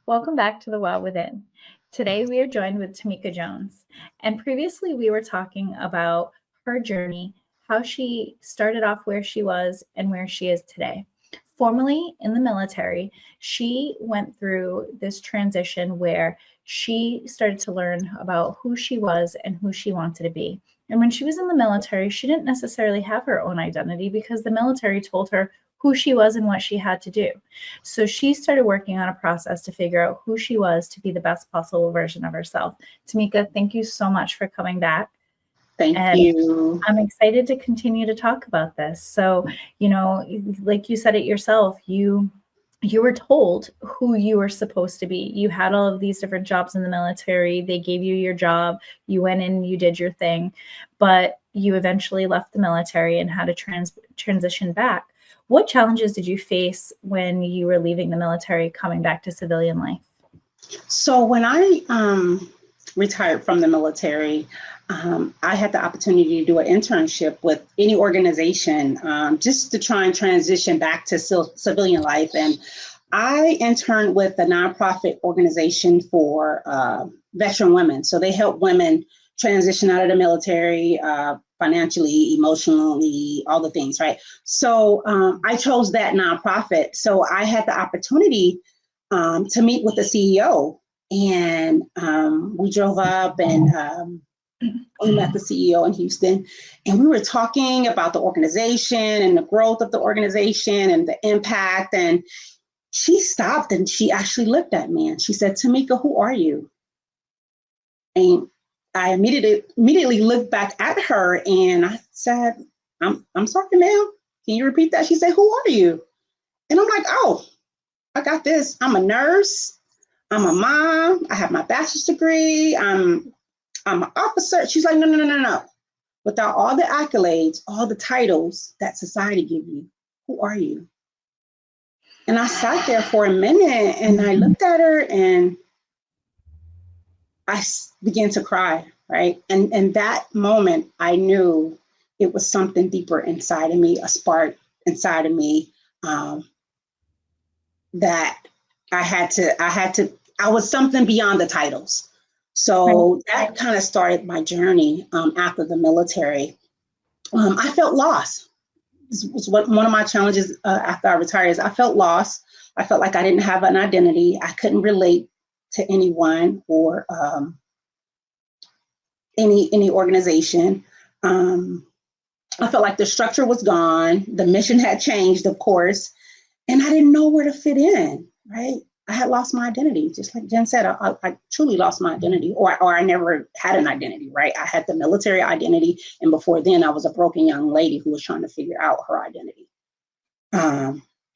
Welcome back to The Well Within. Today we are joined with Tamika Jones. And previously we were talking about her journey, how she started off where she was and where she is today. Formerly in the military, she went through this transition where she started to learn about who she was and who she wanted to be. And when she was in the military, she didn't necessarily have her own identity because the military told her who she was and what she had to do. So she started working on a process to figure out who she was to be the best possible version of herself. Tamika, thank you so much for coming back. Thank And you. I'm excited to continue to talk about this. So, like you said it yourself, you were told who you were supposed to be. You had all of these different jobs in the military. They gave you your job. You went in, you did your thing, but you eventually left the military and had to transition back. What challenges did you face when you were leaving the military, coming back to civilian life? So when I retired from the military, I had the opportunity to do an internship with any organization just to try and transition back to civilian life. And I interned with a nonprofit organization for veteran women. So they help women transition out of the military financially, emotionally, all the things, right? So I chose that nonprofit. So I had the opportunity to meet with the CEO. And we drove up and we met the CEO in Houston. And we were talking about the organization and the growth of the organization and the impact. And she stopped and she actually looked at me and she said, "Tamika, who are you?" And I immediately looked back at her and I said, I'm sorry, ma'am. Can you repeat that? She said, "Who are you?" And I'm like, "Oh, I got this. I'm a nurse. I'm a mom. I have my bachelor's degree. I'm an officer." She's like, no. Without all the accolades, all the titles that society give you, who are you?" And I sat there for a minute and I looked at her and I began to cry, right? And that moment, I knew it was something deeper inside of me, a spark inside of me that I was something beyond the titles. So that kind of started my journey after the military. I felt lost. This was one of my challenges after I retired is I felt lost. I felt like I didn't have an identity. I couldn't relate to anyone or any organization. I felt like the structure was gone. The mission had changed, of course, and I didn't know where to fit in, right? I had lost my identity. Just like Jen said, I truly lost my identity, or I never had an identity, right? I had the military identity. And before then, I was a broken young lady who was trying to figure out her identity.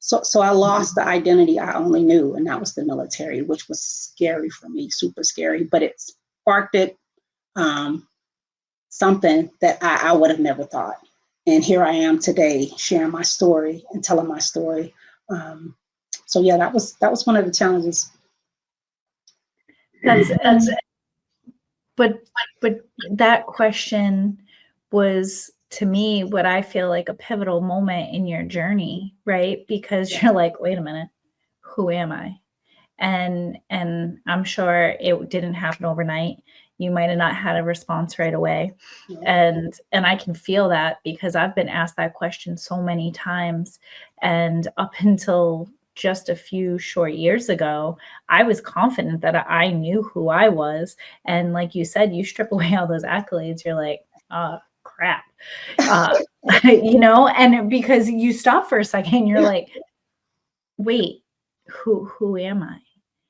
So I lost the identity I only knew, and that was the military, which was scary for me, super scary, but it sparked something that I would have never thought. And here I am today sharing my story and telling my story. So yeah, that was one of the challenges. That's but that question was, to me, what I feel like a pivotal moment in your journey, right? Because you're like, wait a minute, who am I? And I'm sure it didn't happen overnight. You might have not had a response right away. And I can feel that because I've been asked that question so many times. And up until just a few short years ago, I was confident that I knew who I was. And like you said, you strip away all those accolades, you're like, oh, crap. And because you stop for a second, you're like, wait, who am I?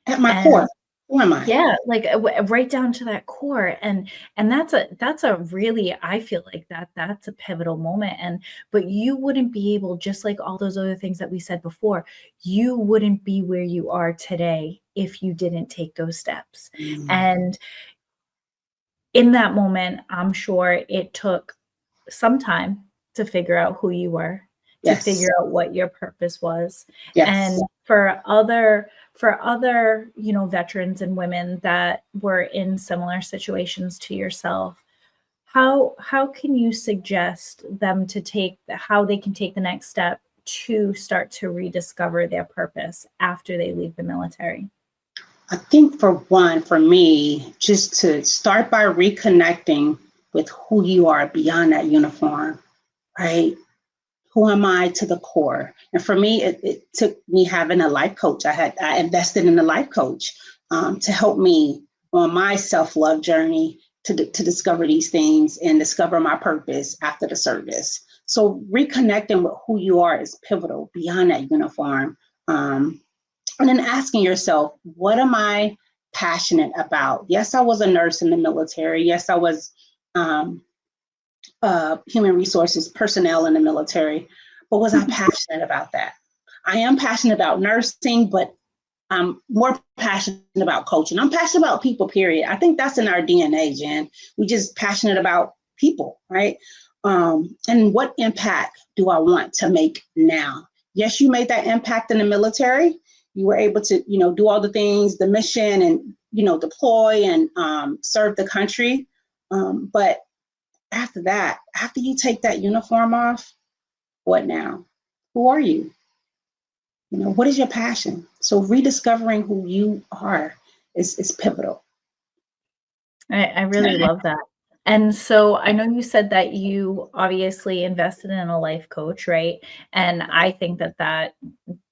At my core, who am I? Yeah, like right down to that core. And that's a really, I feel like that's a pivotal moment. But you wouldn't be able, just like all those other things that we said before, you wouldn't be where you are today if you didn't take those steps. And in that moment, I'm sure it took some time to figure out who you were, to figure out what your purpose was. And for other, veterans and women that were in similar situations to yourself, how can you suggest them how they can take the next step to start to rediscover their purpose after they leave the military? I think for me, just to start by reconnecting with who you are beyond that uniform, right? Who am I to the core? And for me, it took me having a life coach. I invested in a life coach to help me on my self-love journey to discover these things and discover my purpose after the service. So reconnecting with who you are is pivotal beyond that uniform. And then asking yourself, what am I passionate about? Yes, I was a nurse in the military. Yes, I was human resources personnel in the military, but was I passionate about that? I am passionate about nursing, but I'm more passionate about coaching. I'm passionate about people, period. I think that's in our DNA, Jen. We just passionate about people, right? And what impact do I want to make now? Yes, you made that impact in the military. You were able to, do all the things, the mission, and deploy and serve the country. But after that, after you take that uniform off, what now? Who are you? What is your passion? So rediscovering who you are is pivotal. I really love that. And so I know you said that you obviously invested in a life coach, right? And I think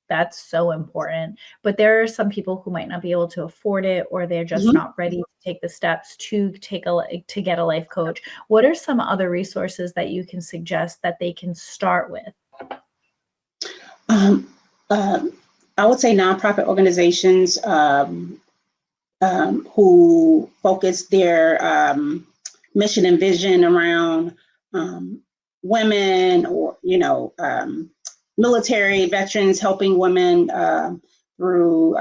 that's so important. But there are some people who might not be able to afford it, or they're just Mhm. not ready to take the steps to get a life coach. What are some other resources that you can suggest that they can start with? Um, I would say nonprofit organizations who focus their mission and vision around women, or military veterans, helping women through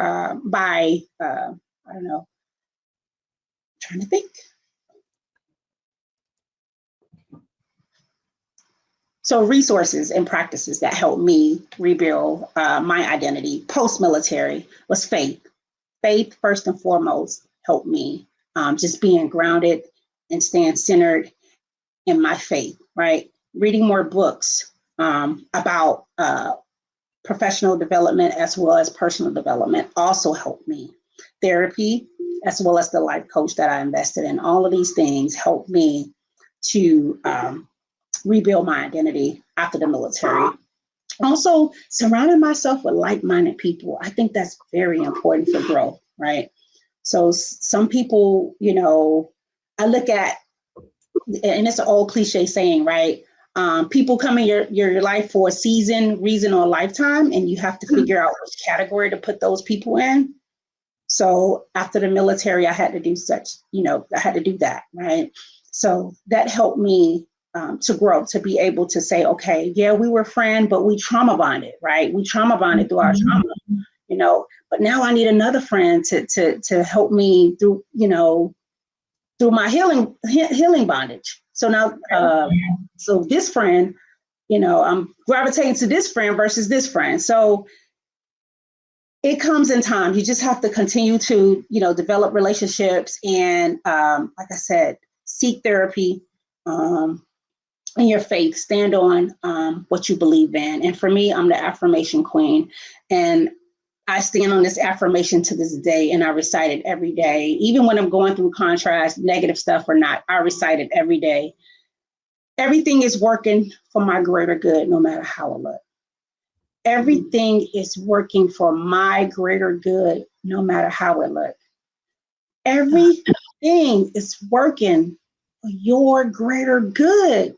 by I don't know, trying to think. So resources and practices that helped me rebuild my identity post-military was faith. Faith, first and foremost, helped me just being grounded and staying centered in my faith, right? Reading more books about professional development as well as personal development also helped me. Therapy, as well as the life coach that I invested in, all of these things helped me to rebuild my identity after the military. Also, surrounding myself with like-minded people, I think that's very important for growth, right? So some people, I look at, and it's an old cliche saying, right? People come in your life for a season, reason, or a lifetime, and you have to figure out which category to put those people in. So after the military, I had to do I had to do that, right? So that helped me to grow, to be able to say, okay, yeah, we were friends, but we trauma bonded, right? We trauma bonded through our trauma, but now I need another friend to help me through, through my healing bondage. So now, so this friend, I'm gravitating to this friend versus this friend. So it comes in time. You just have to continue to, develop relationships and, like I said, seek therapy in your faith. Stand on what you believe in. And for me, I'm the affirmation queen, and I stand on this affirmation to this day, and I recite it every day, even when I'm going through contrast, negative stuff or not. I recite it every day. Everything is working for my greater good, no matter how it looks. Everything is working for my greater good, no matter how it looks. Everything is working for your greater good,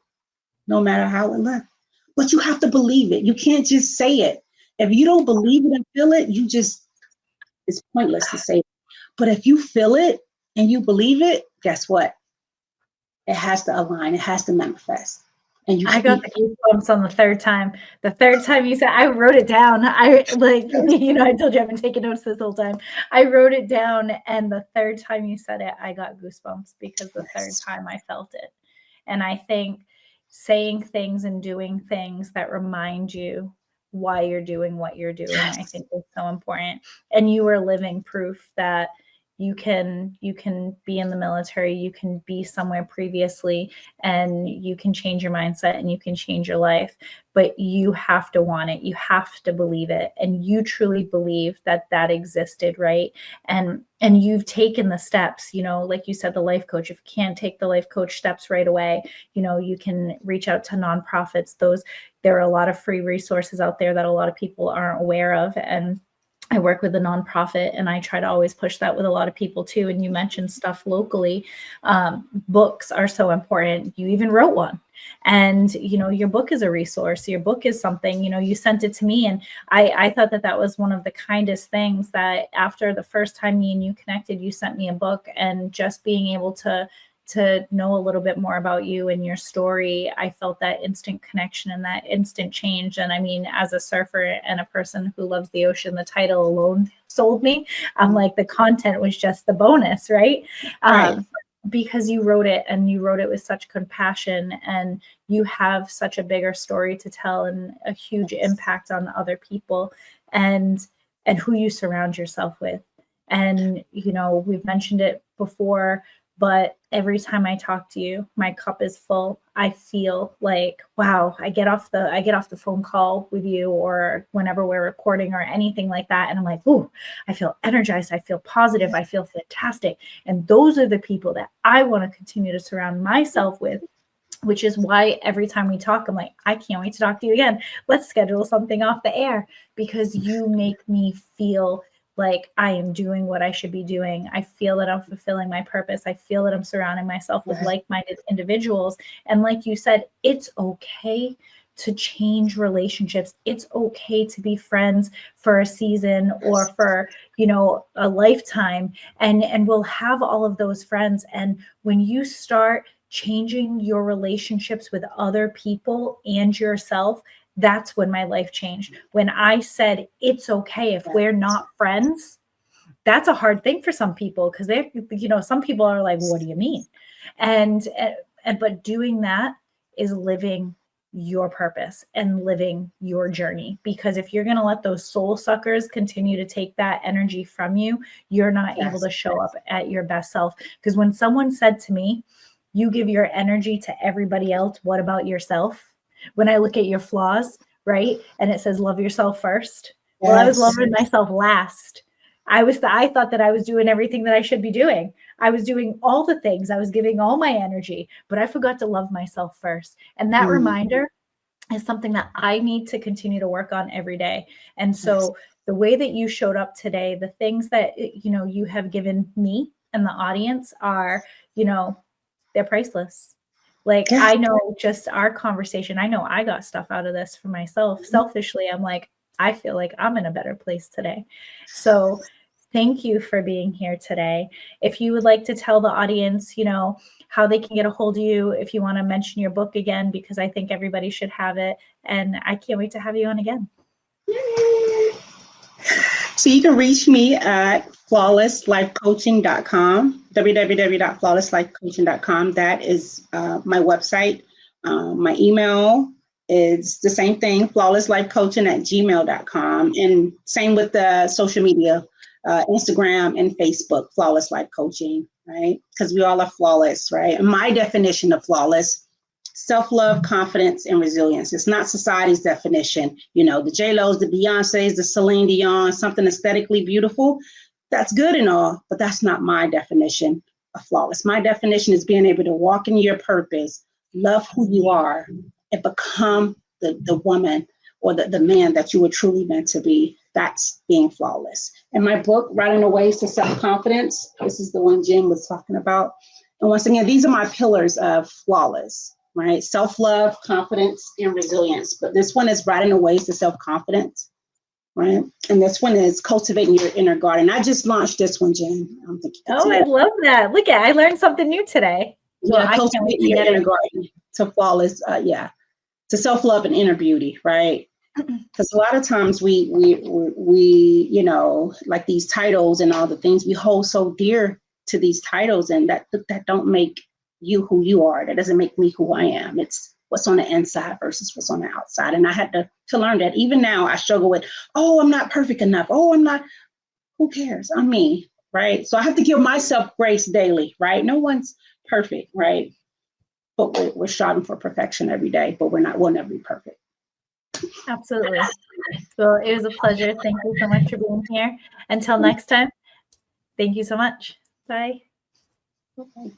no matter how it looks. But you have to believe it. You can't just say it. If you don't believe it and feel it, it's pointless to say it. But if you feel it and you believe it, guess what? It has to align. It has to manifest. And I got the goosebumps on the third time. The third time you said, I wrote it down. I I told you I've been taking notes this whole time. I wrote it down, and the third time you said it, I got goosebumps because the third time I felt it. And I think saying things and doing things that remind you why you're doing what you're doing, I think is so important. And you were living proof that you can be in the military, you can be somewhere previously, and you can change your mindset and you can change your life, but you have to want it, you have to believe it, and you truly believe that that existed, right? And you've taken the steps, you know, like you said, the life coach. If you can't take the life coach steps right away, you know, you can reach out to nonprofits. There are a lot of free resources out there that a lot of people aren't aware of, and I work with a nonprofit, and I try to always push that with a lot of people too. And you mentioned stuff locally. Books are so important. You even wrote one, and you know, your book is a resource. Your book is something, you know, you sent it to me, and I thought that that was one of the kindest things, that after the first time me and you connected, you sent me a book, and just being able to know a little bit more about you and your story, I felt that instant connection and that instant change. And I mean, as a surfer and a person who loves the ocean, the title alone sold me. I'm like, the content was just the bonus, right? Right. Because you wrote it, and you wrote it with such compassion, and you have such a bigger story to tell and a huge impact on other people, and who you surround yourself with. And you know, we've mentioned it before, but every time I talk to you, my cup is full. I feel like, wow, I get off the phone call with you, or whenever we're recording or anything like that, and I'm like, ooh, I feel energized, I feel positive, I feel fantastic. And those are the people that I want to continue to surround myself with, which is why every time we talk, I'm like, I can't wait to talk to you again. Let's schedule something off the air, because you make me feel like I am doing what I should be doing. I feel that I'm fulfilling my purpose. I feel that I'm surrounding myself with like-minded individuals. And like you said, it's okay to change relationships. It's okay to be friends for a season or for, you know, a lifetime. And we'll have all of those friends. And when you start changing your relationships with other people and yourself, that's when my life changed. When I said, it's okay if we're not friends, that's a hard thing for some people, because they're, you know, some people are like, what do you mean? But doing that is living your purpose and living your journey. Because if you're going to let those soul suckers continue to take that energy from you, you're not able to show up at your best self. Because when someone said to me, you give your energy to everybody else, what about yourself? When I look at your flaws, right? And it says, love yourself first. Well, I was loving myself last. I thought that I was doing everything that I should be doing. I was doing all the things. I was giving all my energy, but I forgot to love myself first. And that reminder is something that I need to continue to work on every day. And so the way that you showed up today, the things that, you know, you have given me and the audience are, you know, they're priceless. Like, I know just our conversation, I know I got stuff out of this for myself. Selfishly, I'm like, I feel like I'm in a better place today. So thank you for being here today. If you would like to tell the audience, you know, how they can get a hold of you, if you want to mention your book again, because I think everybody should have it. And I can't wait to have you on again. So you can reach me at flawlesslifecoaching.com, www.flawlesslifecoaching.com. That is my website. My email is the same thing, flawlesslifecoaching@gmail.com. And same with the social media, Instagram and Facebook, Flawless Life Coaching, right? Because we all are flawless, right? And my definition of flawless: self-love, confidence, and resilience. It's not society's definition. You know, the J-Lo's, the Beyoncé's, the Celine Dion, something aesthetically beautiful. That's good and all, but that's not my definition of flawless. My definition is being able to walk in your purpose, love who you are, and become the woman or the man that you were truly meant to be. That's being flawless. And my book, Writing the Ways to Self-Confidence, this is the one Jim was talking about. And once again, these are my pillars of flawless, right? Self-love, confidence, and resilience. But this one is Writing the Ways to Self-Confidence, right? And this one is Cultivating Your Inner Garden. I just launched this one, Jen. I don't think you can see I love that. Look I learned something new today. Well, yeah, Cultivating Your Inner Garden to flawless, to self-love and inner beauty, right? Because a lot of times we you know, like these titles and all the things we hold so dear to these titles, and that don't make you who you are. That doesn't make me who I am. It's what's on the inside versus what's on the outside. And I had to learn that. Even now I struggle with, oh, I'm not perfect enough. Oh, I'm not. Who cares? I'm me. right? So I have to give myself grace daily, right? No one's perfect, right? But we're striving for perfection every day, but we'll never be perfect. Absolutely. Well, it was a pleasure. Thank you so much for being here. Until next time, thank you so much. Bye. Okay.